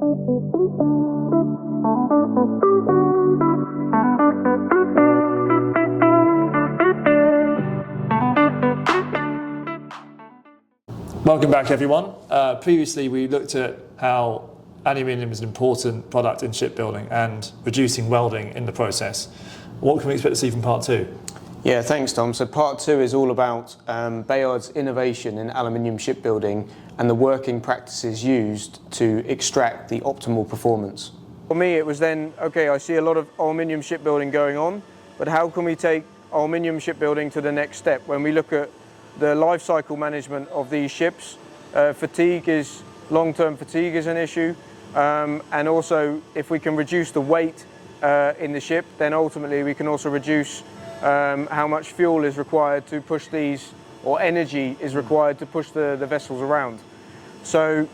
Welcome back, everyone. Previously we looked at how aluminium is an important product in shipbuilding and reducing welding in the process. What can we expect to see from part two? Yeah, thanks Tom. So part two is all about Bayards' innovation in aluminium shipbuilding and the working practices used to extract the optimal performance. For me it was then, okay, I see a lot of aluminium shipbuilding going on, but how can we take aluminium shipbuilding to the next step? When we look at the life cycle management of these ships, long-term fatigue is an issue, and also if we can reduce the weight in the ship, then ultimately we can also reduce how much fuel is required to push these, or energy is required to push the vessels around. So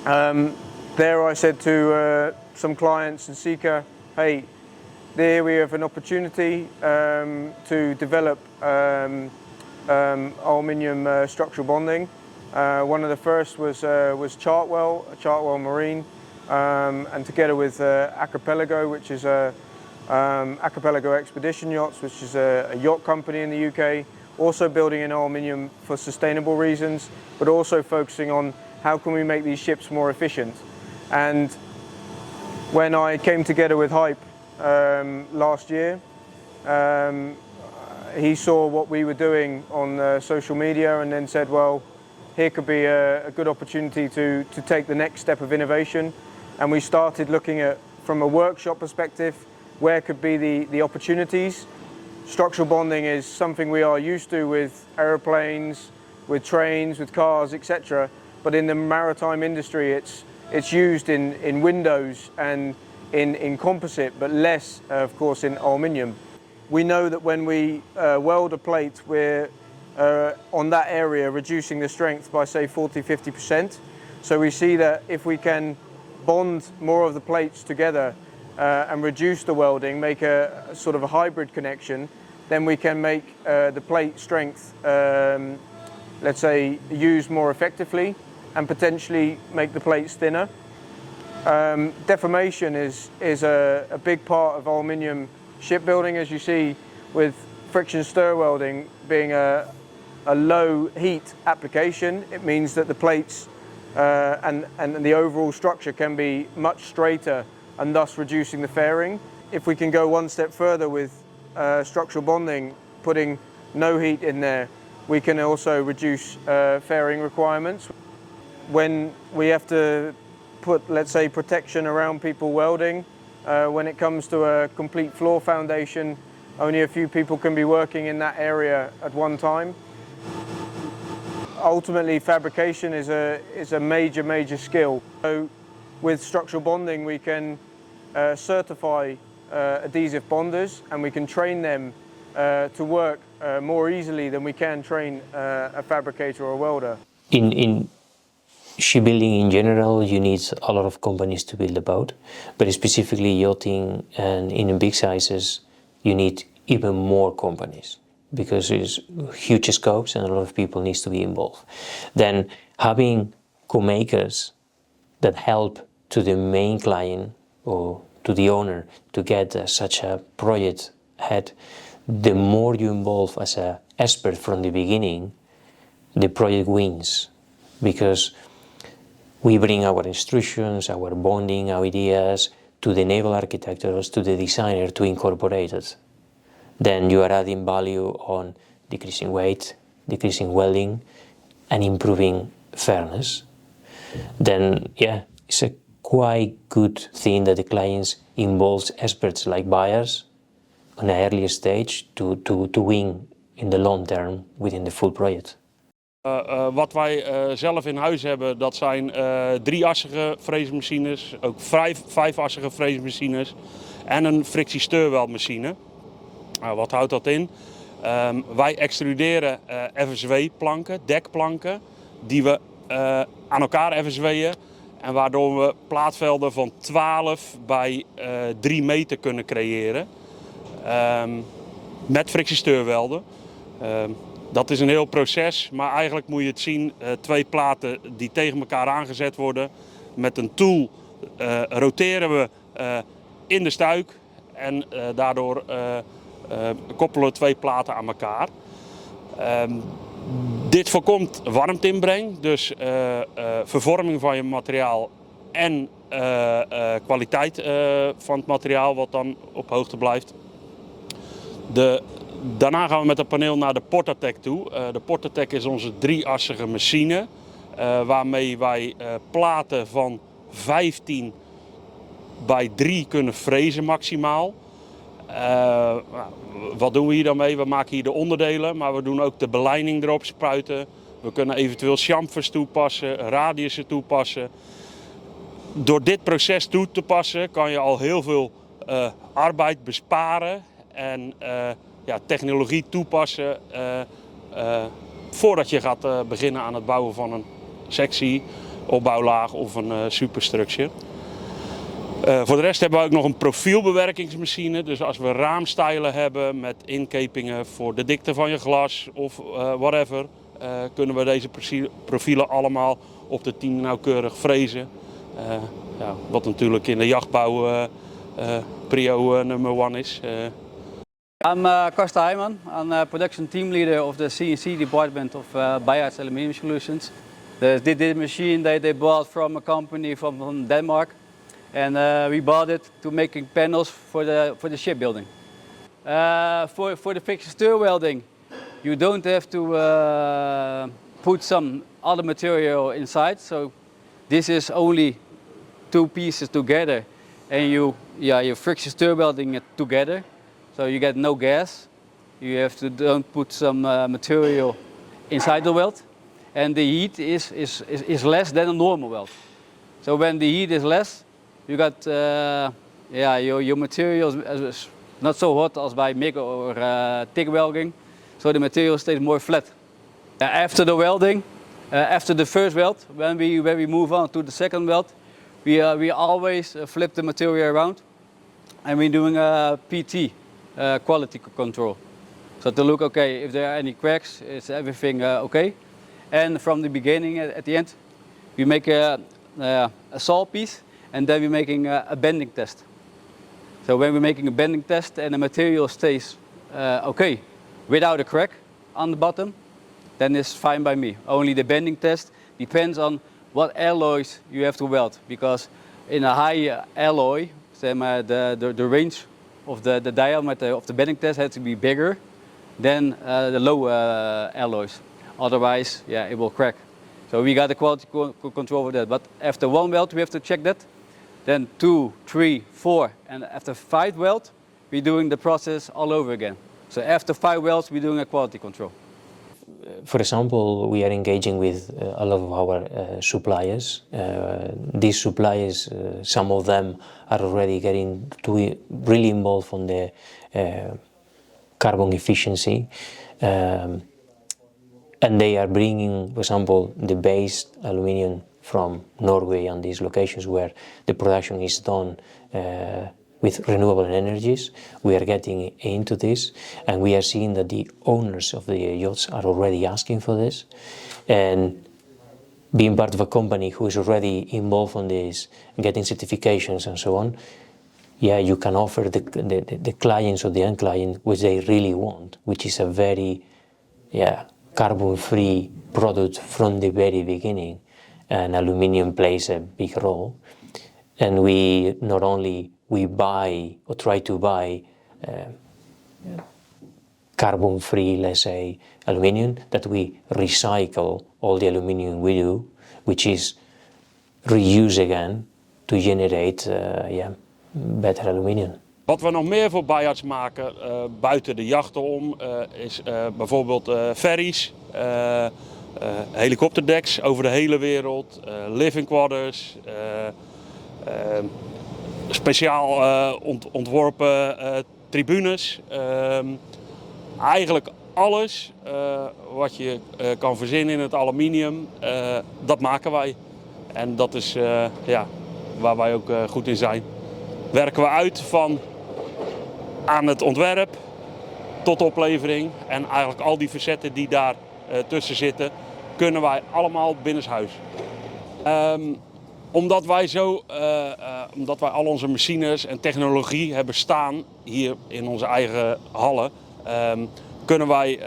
there I said to some clients and Sika, hey, there we have an opportunity to develop aluminium structural bonding. One of the first was Chartwell Marine, and together with Archipelago, which is Archipelago Expedition Yachts, which is a yacht company in the UK, also building in aluminium for sustainable reasons, but also focusing on how can we make these ships more efficient. And when I came together with Hype last year, he saw what we were doing on social media and then said, well, here could be a good opportunity to take the next step of innovation. And we started looking at, from a workshop perspective, where could be the opportunities. Structural bonding is something we are used to with aeroplanes, with trains, with cars, etc. But in the maritime industry, it's used in windows and in composite, but less, of course, in aluminium. We know that when we weld a plate, we're on that area reducing the strength by say 40–50%. So we see that if we can bond more of the plates together and reduce the welding, make a sort of a hybrid connection, then we can make the plate strength, let's say, used more effectively and potentially make the plates thinner. Deformation is a big part of aluminium shipbuilding, as you see with friction stir welding being a low heat application. It means that the plates and the overall structure can be much straighter and thus reducing the fairing. If we can go one step further with structural bonding, putting no heat in there, we can also reduce fairing requirements. When we have to put, let's say, protection around people welding, when it comes to a complete floor foundation, only a few people can be working in that area at one time. Ultimately, fabrication is a major skill. So with structural bonding, we can certify adhesive bonders, and we can train them to work more easily than we can train a fabricator or a welder. In shipbuilding in general, you need a lot of companies to build a boat, but specifically yachting and in big sizes, you need even more companies because it's huge scopes and a lot of people need to be involved. Then having co-makers that help to the main client or to the owner to get such a project ahead, the more you involve as an expert from the beginning, the project wins, because we bring our instructions, our bonding ideas to the naval architects, to the designer to incorporate it. Then you are adding value on decreasing weight, decreasing welding, and improving fairness. Then, yeah, it's a quite good thing that the clients involves experts like buyers on an early stage to win in the long term within the full project. Wat wij zelf in huis hebben, dat zijn drieassige freesmachines, ook vijfassige freesmachines en een Friction Stir Weldmachine. Wat houdt dat in? Wij extruderen FSW-planken, dekplanken, die we aan elkaar FSW'en en waardoor we plaatvelden van 12 bij 3 meter kunnen creëren met Friction Stir welden. Dat is een heel proces, maar eigenlijk moet je het zien, 2 platen die tegen elkaar aangezet worden Met een tool roteren we in de stuik en daardoor koppelen we 2 platen aan elkaar. Dit voorkomt warmteinbreng, dus vervorming van je materiaal en kwaliteit van het materiaal wat dan op hoogte blijft. Daarna gaan we met het paneel naar de Portatec toe. De Portatec is onze 3-assige machine waarmee wij platen van 15 bij 3 kunnen frezen maximaal. Wat doen we hier dan mee? We maken hier de onderdelen, maar we doen ook de belijning erop spuiten. We kunnen eventueel chamfers toepassen, radiussen toepassen. Door dit proces toe te passen kan je al heel veel arbeid besparen en technologie toepassen voordat je gaat beginnen aan het bouwen van een sectie, opbouwlaag of een superstructure. Voor de rest hebben we ook nog een profielbewerkingsmachine. Dus als we raamstijlen hebben met inkepingen voor de dikte van je glas of whatever, kunnen we deze profielen allemaal op de 10 nauwkeurig frezen. Wat natuurlijk in de jachtbouw prio number 1 is. I'm Carsten Heijman. I'm production team leader of the CNC department of Bayards Aluminium Solutions. This machine they bought from a company from Denmark, and we bought it to making panels for the shipbuilding. For the friction stir welding, you don't have to put some other material inside. So this is only 2 pieces together, and you friction stir welding it together. So you get no gas. You have to don't put some material inside the weld, and the heat is less than a normal weld. So when the heat is less, you got your material is not so hot as by MIG or TIG welding. So the material stays more flat. After the welding, after the first weld, when we move on to the second weld, we always flip the material around, and we're doing a PT. Quality control. So to look, okay, if there are any cracks, is everything okay? And from the beginning, at the end, we make a saw piece, and then we're making a bending test. So when we're making a bending test and the material stays okay, without a crack on the bottom, then it's fine by me. Only the bending test depends on what alloys you have to weld, because in a high alloy, the range of the diameter of the bending test has to be bigger than the low alloys. Otherwise, it will crack. So we got the quality control for that. But after 1 weld, we have to check that. Then 2, 3, 4, and after 5 weld, we're doing the process all over again. So after 5 welds, we're doing a quality control. For example, we are engaging with a lot of our suppliers. These suppliers, some of them are already getting really involved on the carbon efficiency, and they are bringing, for example, the base aluminium from Norway and these locations where the production is done with renewable energies. We are getting into this, and we are seeing that the owners of the yachts are already asking for this. And being part of a company who is already involved on this, getting certifications and so on, you can offer the clients or the end client which they really want, which is a very carbon-free product from the very beginning. And aluminium plays a big role. And we not only we buy or try to buy carbon-free, let's say, aluminium, that we recycle all the aluminium we do, which is reuse again to generate better aluminium. Wat we nog meer voor Bayards maken, buiten de jachten om, is bijvoorbeeld ferries, helikopterdecks over de hele wereld, living quarters, speciaal ontworpen tribunes. Eigenlijk alles wat je kan verzinnen in het aluminium, dat maken wij. En dat is waar wij ook goed in zijn. Werken we uit van aan het ontwerp tot oplevering. En eigenlijk al die facetten die daar tussen zitten, kunnen wij allemaal binnenshuis. Omdat wij al onze machines en technologie hebben staan hier in onze eigen hallen, kunnen wij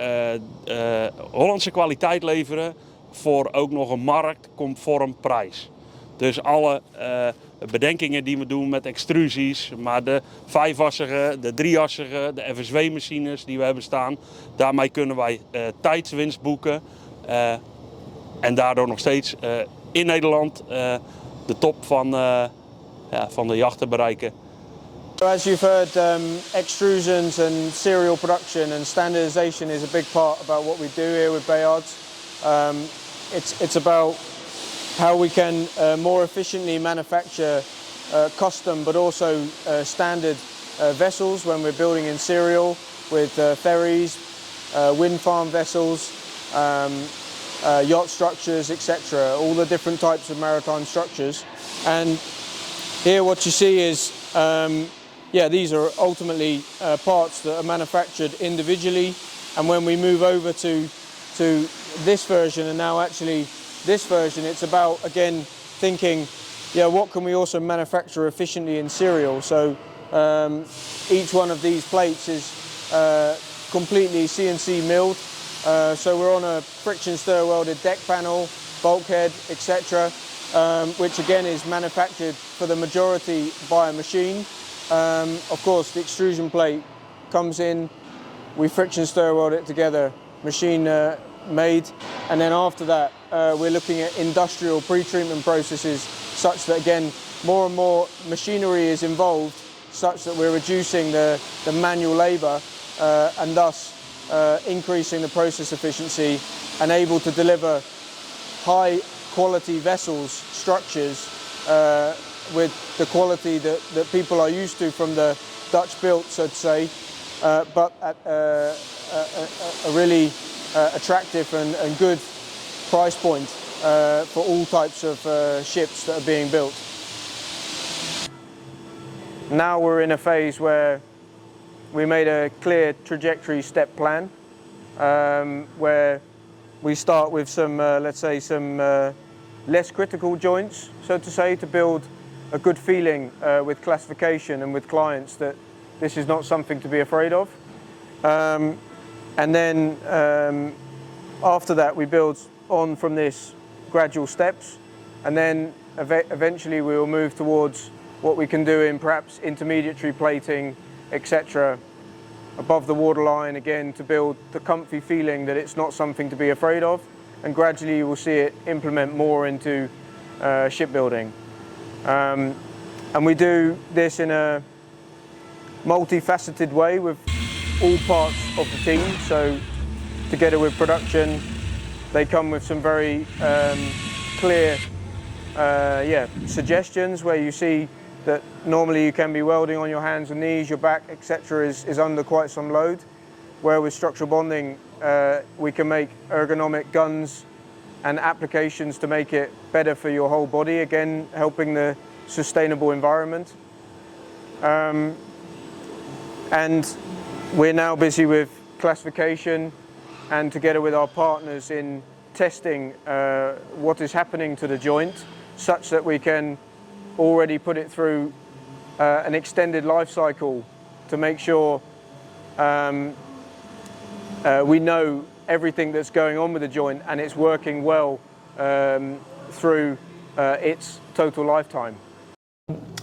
Hollandse kwaliteit leveren voor ook nog een marktconform prijs. Dus alle bedenkingen die we doen met extrusies, maar de 5-assige, de 3-assige, de FSW-machines die we hebben staan, daarmee kunnen wij tijdswinst boeken en daardoor nog steeds in Nederland de top van de jachten bereiken. As you've heard, extrusions and serial production and standardization is a big part about what we do here with Bayards. It's about how we can more efficiently manufacture custom but also standard vessels when we're building in serial with ferries, wind farm vessels, yacht structures, etc. All the different types of maritime structures. And here what you see is, these are ultimately parts that are manufactured individually. And when we move over to this version, and now actually this version, it's about, again, thinking, what can we also manufacture efficiently in serial? So each one of these plates is completely CNC milled. So we're on a friction stir welded deck panel, bulkhead, etc., which again is manufactured for the majority by a machine. Of course, the extrusion plate comes in, we friction stir weld it together, machine made, and then after that we're looking at industrial pre-treatment processes such that, again, more and more machinery is involved, such that we're reducing the manual labour and thus increasing the process efficiency and able to deliver high quality vessels, structures with the quality that people are used to from the Dutch built, so to say, but at a really attractive and good price point for all types of ships that are being built. Now we're in a phase where we made a clear trajectory step plan where we start with some, let's say, some less critical joints, so to say, to build a good feeling with classification and with clients that this is not something to be afraid of. And then after that we build on from this gradual steps, and then eventually we will move towards what we can do in perhaps intermediary plating, etc., above the waterline, again, to build the comfy feeling that it's not something to be afraid of, and gradually you will see it implement more into shipbuilding. And we do this in a multifaceted way with all parts of the team. So together with production, they come with some very clear suggestions where you see that normally you can be welding on your hands and knees, your back, etc. is under quite some load, where with structural bonding we can make ergonomic guns and applications to make it better for your whole body, again helping the sustainable environment. And we're now busy with classification and together with our partners in testing what is happening to the joint, such that we can already put it through an extended life cycle to make sure we know everything that's going on with the joint and it's working well through its total lifetime.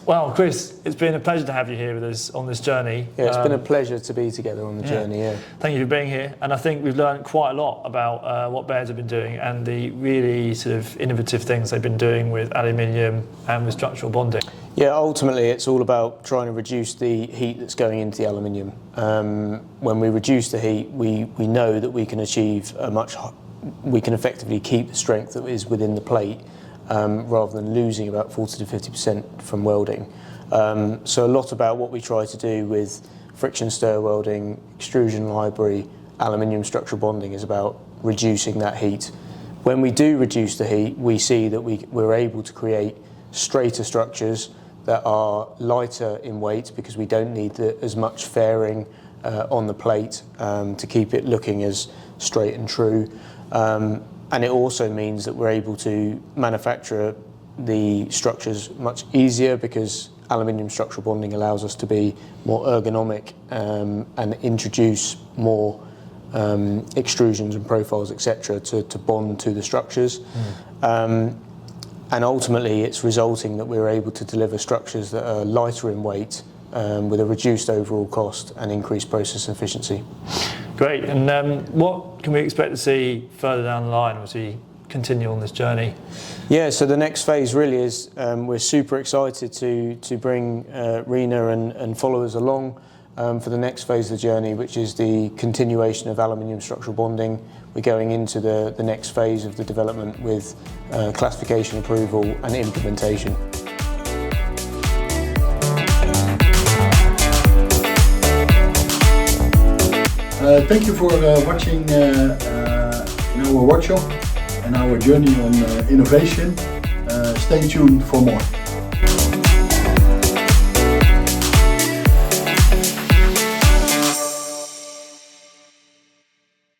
Well, Chris, it's been a pleasure to have you here with us on this journey. Yeah, it's been a pleasure to be together on the journey, yeah. Thank you for being here. And I think we've learned quite a lot about what Bayards have been doing and the really sort of innovative things they've been doing with aluminium and with structural bonding. Yeah, ultimately it's all about trying to reduce the heat that's going into the aluminium. When we reduce the heat, we know that we can achieve we can effectively keep the strength that is within the plate, rather than losing about 40 to 50% from welding. So a lot about what we try to do with friction stir welding, extrusion library, aluminium structural bonding is about reducing that heat. When we do reduce the heat, we see that we're able to create straighter structures that are lighter in weight because we don't need as much fairing on the plate to keep it looking as straight and true. And it also means that we're able to manufacture the structures much easier because aluminium structural bonding allows us to be more ergonomic and introduce more extrusions and profiles, etc., to bond to the structures. And ultimately, it's resulting that we're able to deliver structures that are lighter in weight with a reduced overall cost and increased process efficiency. Great. And what can we expect to see further down the line as we continue on this journey? Yeah, so the next phase really is we're super excited to bring Rena and followers along for the next phase of the journey, which is the continuation of aluminium structural bonding. We're going into the next phase of the development with classification approval and implementation. Thank you for watching our workshop and our journey on innovation. Stay tuned for more.